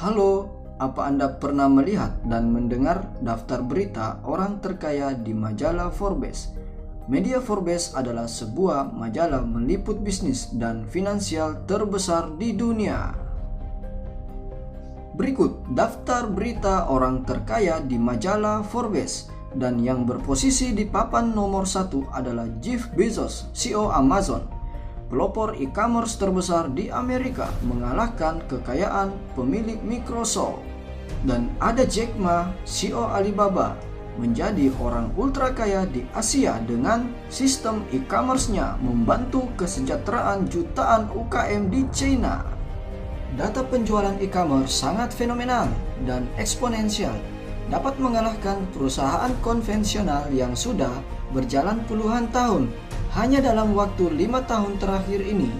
Halo, apa Anda pernah melihat dan mendengar daftar berita orang terkaya di majalah Forbes? Media Forbes adalah sebuah majalah meliput bisnis dan finansial terbesar di dunia. Berikut daftar berita orang terkaya di majalah Forbes, dan yang berposisi di papan nomor 1 adalah Jeff Bezos, CEO Amazon, pelopor e-commerce terbesar di Amerika, mengalahkan kekayaan pemilik Microsoft. Dan ada Jack Ma, CEO Alibaba, menjadi orang ultra kaya di Asia dengan sistem e-commerce-nya membantu kesejahteraan jutaan UKM di China. Data penjualan e-commerce sangat fenomenal dan eksponensial, dapat mengalahkan perusahaan konvensional yang sudah berjalan puluhan tahun. Hanya dalam waktu 5 tahun terakhir ini,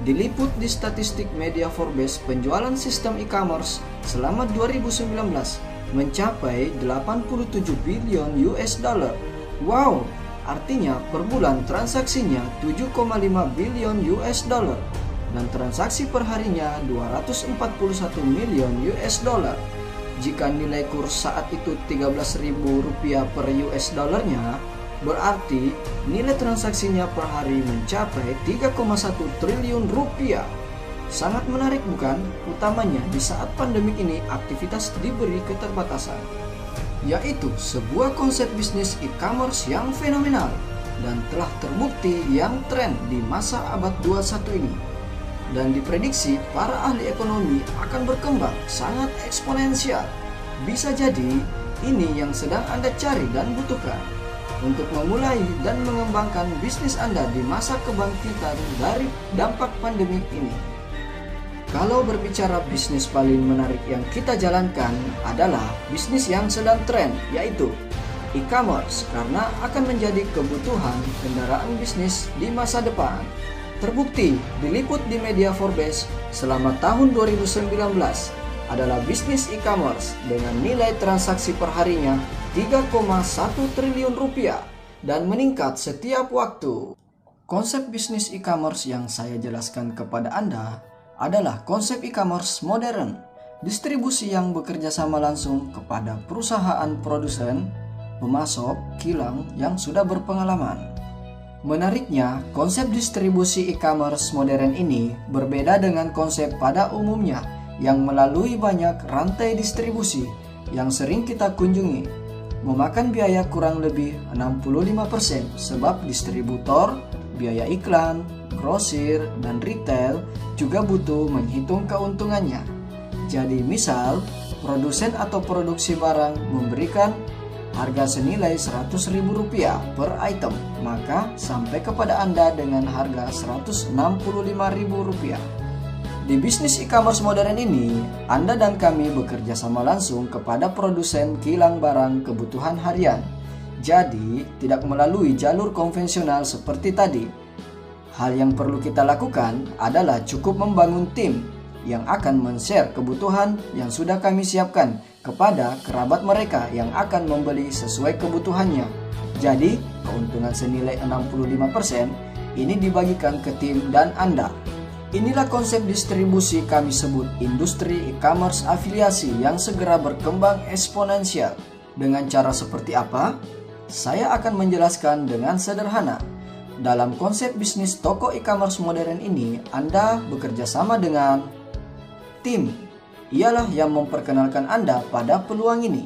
diliput di statistik media Forbes, penjualan sistem e-commerce selama 2019 mencapai 87 billion US dollar. Wow, artinya per bulan transaksinya 7,5 billion US dollar dan transaksi perharinya 241 million US dollar. Jika nilai kurs saat itu Rp13.000 per US dollarnya, berarti nilai transaksinya per hari mencapai 3,1 triliun rupiah. Sangat menarik bukan? Utamanya di saat pandemik ini aktivitas diberi keterbatasan. Yaitu sebuah konsep bisnis e-commerce yang fenomenal dan telah terbukti yang tren di masa abad 21 ini. Dan diprediksi para ahli ekonomi akan berkembang sangat eksponensial. Bisa jadi ini yang sedang Anda cari dan butuhkan untuk memulai dan mengembangkan bisnis Anda di masa kebangkitan dari dampak pandemik ini. Kalau berbicara bisnis paling menarik yang kita jalankan adalah bisnis yang sedang tren, yaitu e-commerce, karena akan menjadi kebutuhan kendaraan bisnis di masa depan. Terbukti diliput di media Forbes selama tahun 2019 adalah bisnis e-commerce dengan nilai transaksi perharinya 3,1 triliun rupiah dan meningkat setiap waktu. Konsep bisnis e-commerce yang saya jelaskan kepada Anda adalah konsep e-commerce modern, distribusi yang bekerja sama langsung kepada perusahaan produsen, pemasok, kilang yang sudah berpengalaman. Menariknya, konsep distribusi e-commerce modern ini berbeda dengan konsep pada umumnya yang melalui banyak rantai distribusi yang sering kita kunjungi, memakan biaya kurang lebih 65% sebab distributor, biaya iklan, grosir, dan retail juga butuh menghitung keuntungannya. Jadi misal, produsen atau produksi barang memberikan harga senilai Rp100.000 per item, maka sampai kepada Anda dengan harga Rp165.000. Di bisnis e-commerce modern ini, Anda dan kami bekerja sama langsung kepada produsen kilang barang kebutuhan harian. Jadi, tidak melalui jalur konvensional seperti tadi. Hal yang perlu kita lakukan adalah cukup membangun tim yang akan men-share kebutuhan yang sudah kami siapkan kepada kerabat mereka yang akan membeli sesuai kebutuhannya. Jadi, keuntungan senilai 65% ini dibagikan ke tim dan Anda. Inilah konsep distribusi kami sebut industri e-commerce afiliasi yang segera berkembang eksponensial. Dengan cara seperti apa? Saya akan menjelaskan dengan sederhana. Dalam konsep bisnis toko e-commerce modern ini, Anda bekerja sama dengan tim. Ialah yang memperkenalkan Anda pada peluang ini.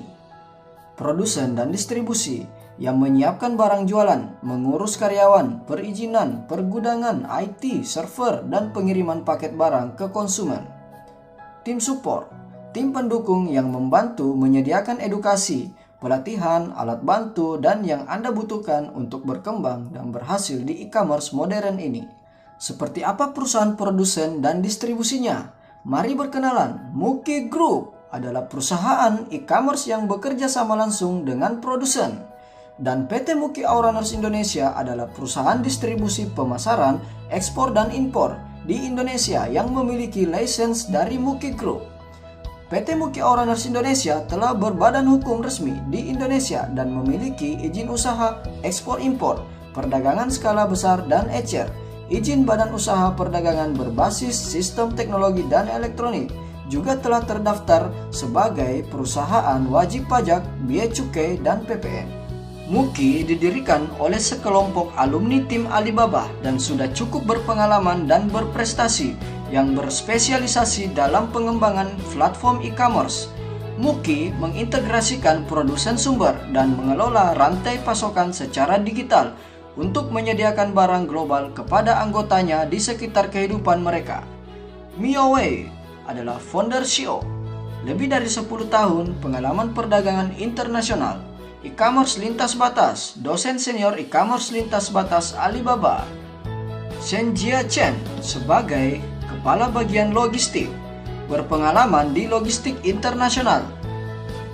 Produsen dan distribusi yang menyiapkan barang jualan, mengurus karyawan, perizinan, pergudangan, IT, server, dan pengiriman paket barang ke konsumen. Tim support, tim pendukung yang membantu menyediakan edukasi, pelatihan, alat bantu, dan yang Anda butuhkan untuk berkembang dan berhasil di e-commerce modern ini. Seperti apa perusahaan produsen dan distribusinya? Mari berkenalan. Muki Group adalah perusahaan e-commerce yang bekerja sama langsung dengan produsen. Dan PT Muki Auranerz Indonesia adalah perusahaan distribusi pemasaran, ekspor dan impor di Indonesia yang memiliki lisensi dari Muki Group. PT Muki Auranerz Indonesia telah berbadan hukum resmi di Indonesia dan memiliki izin usaha ekspor impor, perdagangan skala besar dan ECR, izin badan usaha perdagangan berbasis sistem teknologi dan elektronik, juga telah terdaftar sebagai perusahaan wajib pajak, bea cukai, dan PPN. Muki didirikan oleh sekelompok alumni tim Alibaba dan sudah cukup berpengalaman dan berprestasi yang berspesialisasi dalam pengembangan platform e-commerce. Muki mengintegrasikan produsen sumber dan mengelola rantai pasokan secara digital untuk menyediakan barang global kepada anggotanya di sekitar kehidupan mereka. Miao Wei adalah founder CEO. Lebih dari 10 tahun pengalaman perdagangan internasional, e-commerce lintas batas, dosen senior e-commerce lintas batas Alibaba. Shen Jia Chen sebagai kepala bagian logistik, berpengalaman di logistik internasional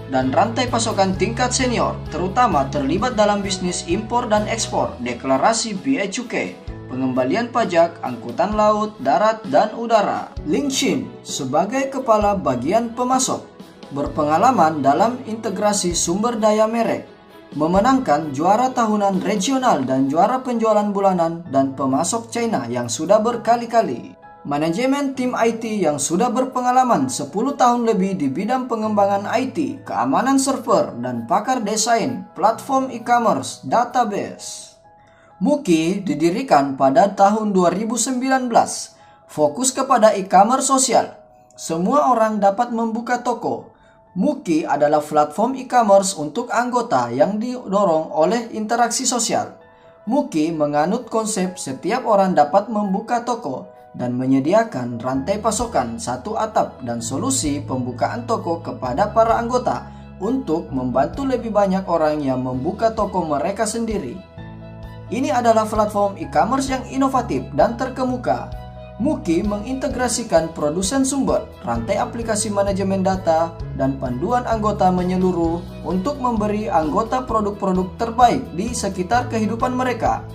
dan rantai pasokan tingkat senior, terutama terlibat dalam bisnis impor dan ekspor, deklarasi bea cukai, pengembalian pajak, angkutan laut, darat, dan udara. Ling Xin sebagai kepala bagian pemasok, berpengalaman dalam integrasi sumber daya merek, memenangkan juara tahunan regional dan juara penjualan bulanan dan pemasok China yang sudah berkali-kali. Manajemen tim IT yang sudah berpengalaman 10 tahun lebih di bidang pengembangan IT, keamanan server, dan pakar desain platform e-commerce database. Muki didirikan pada tahun 2019, fokus kepada e-commerce sosial. Semua orang dapat membuka toko. Muki adalah platform e-commerce untuk anggota yang didorong oleh interaksi sosial. Muki menganut konsep setiap orang dapat membuka toko dan menyediakan rantai pasokan satu atap dan solusi pembukaan toko kepada para anggota untuk membantu lebih banyak orang yang membuka toko mereka sendiri. Ini adalah platform e-commerce yang inovatif dan terkemuka. Muki mengintegrasikan produsen sumber, rantai aplikasi manajemen data, dan panduan anggota menyeluruh untuk memberi anggota produk-produk terbaik di sekitar kehidupan mereka,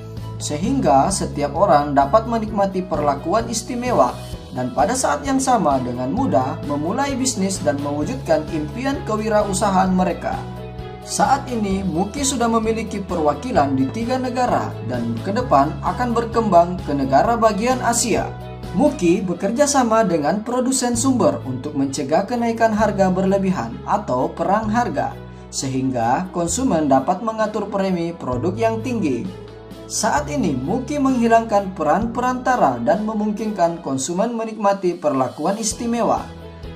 sehingga setiap orang dapat menikmati perlakuan istimewa dan pada saat yang sama dengan mudah memulai bisnis dan mewujudkan impian kewirausahaan mereka. Saat ini, Muki sudah memiliki perwakilan di 3 negara dan ke depan akan berkembang ke negara bagian Asia. Muki bekerja sama dengan produsen sumber untuk mencegah kenaikan harga berlebihan atau perang harga, sehingga konsumen dapat mengatur premi produk yang tinggi. Saat ini, Muki menghilangkan peran perantara dan memungkinkan konsumen menikmati perlakuan istimewa.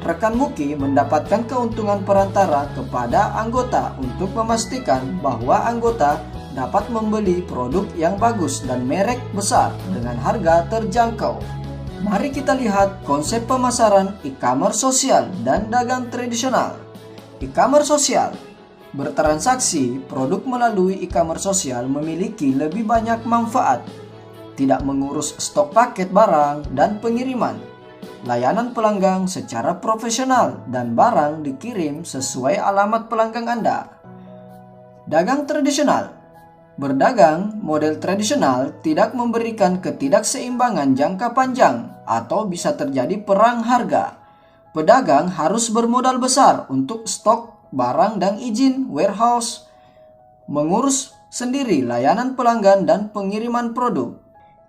Rekan Muki mendapatkan keuntungan perantara kepada anggota untuk memastikan bahwa anggota dapat membeli produk yang bagus dan merek besar dengan harga terjangkau. Mari kita lihat konsep pemasaran e-commerce sosial dan dagang tradisional. E-commerce sosial bertransaksi produk melalui e-commerce sosial memiliki lebih banyak manfaat. Tidak mengurus stok paket barang dan pengiriman. Layanan pelanggan secara profesional dan barang dikirim sesuai alamat pelanggan Anda. Dagang tradisional. Berdagang model tradisional tidak memberikan ketidakseimbangan jangka panjang atau bisa terjadi perang harga. Pedagang harus bermodal besar untuk stok barang dan izin warehouse, mengurus sendiri layanan pelanggan dan pengiriman produk.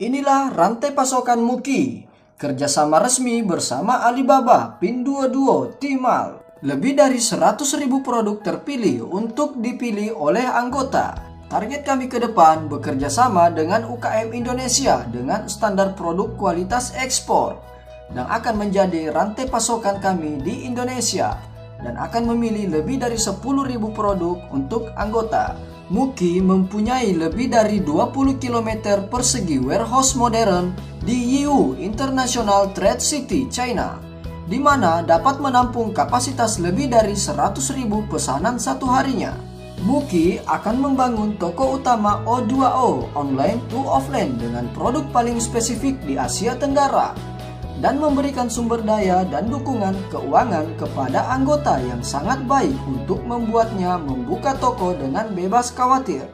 Inilah rantai pasokan Muki, kerjasama resmi bersama Alibaba, Pinduoduo, Tmall. Lebih dari 100.000 produk terpilih untuk dipilih oleh anggota. Target kami ke depan bekerja sama dengan UKM Indonesia dengan standar produk kualitas ekspor dan akan menjadi rantai pasokan kami di Indonesia dan akan memilih lebih dari 10.000 produk untuk anggota. Muki mempunyai lebih dari 20 km persegi warehouse modern di Yiwu International Trade City, China, di mana dapat menampung kapasitas lebih dari 100.000 pesanan satu harinya. Muki akan membangun toko utama O2O online to offline dengan produk paling spesifik di Asia Tenggara dan memberikan sumber daya dan dukungan keuangan kepada anggota yang sangat baik untuk membuatnya membuka toko dengan bebas khawatir.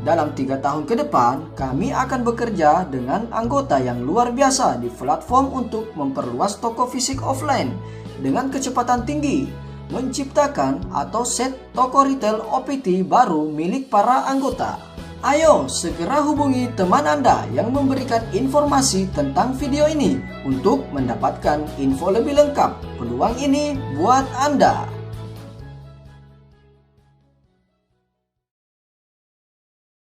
Dalam 3 tahun ke depan, kami akan bekerja dengan anggota yang luar biasa di platform untuk memperluas toko fisik offline dengan kecepatan tinggi, menciptakan atau set toko retail OPT baru milik para anggota. Ayo segera hubungi teman Anda yang memberikan informasi tentang video ini untuk mendapatkan info lebih lengkap. Peluang ini buat Anda.